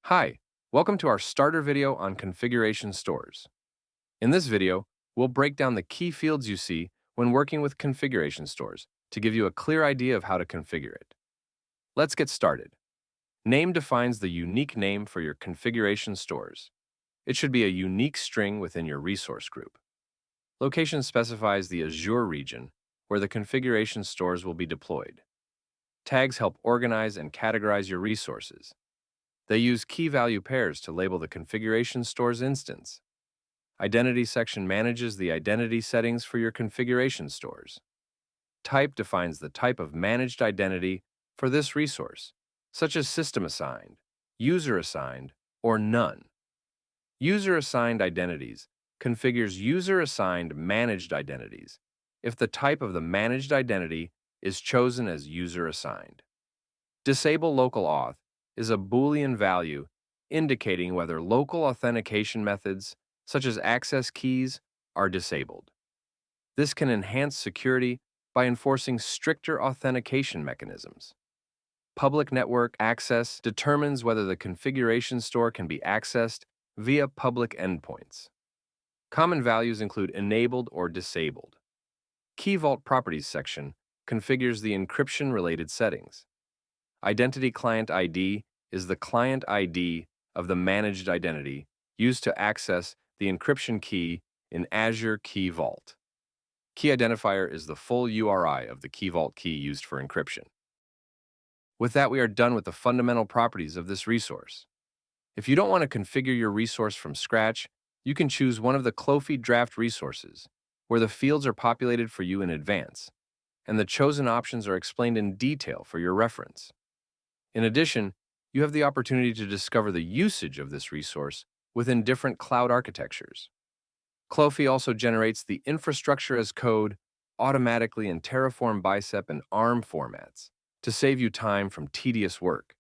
Hi, welcome to our starter video on configuration stores. In this video, we'll break down the key fields you see when working with configuration stores to give you a clear idea of how to configure it. Let's get started. Name defines the unique name for your configuration stores. It should be a unique string within your resource group. Location specifies the Azure region where the configuration stores will be deployed. Tags help organize and categorize your resources. They use key value pairs to label the configuration store's instance. Identity section manages the identity settings for your configuration stores. Type defines the type of managed identity for this resource, such as system assigned, user assigned, or none. User assigned identities configures user assigned managed identities if the type of the managed identity is chosen as user assigned. Disable local auth is a Boolean value indicating whether local authentication methods, such as access keys, are disabled. This can enhance security by enforcing stricter authentication mechanisms. Public network access determines whether the configuration store can be accessed via public endpoints. Common values include enabled or disabled. Key Vault Properties section configures the encryption-related settings. Identity Client ID is the client ID of the managed identity used to access the encryption key in Azure Key Vault. Key Identifier is the full URI of the Key Vault key used for encryption. With that, we are done with the fundamental properties of this resource. If you don't want to configure your resource from scratch, you can choose one of the Clofi draft resources, where the fields are populated for you in advance, and the chosen options are explained in detail for your reference. In addition, you have the opportunity to discover the usage of this resource within different cloud architectures. Clofi also generates the infrastructure as code automatically in Terraform Bicep and ARM formats to save you time from tedious work.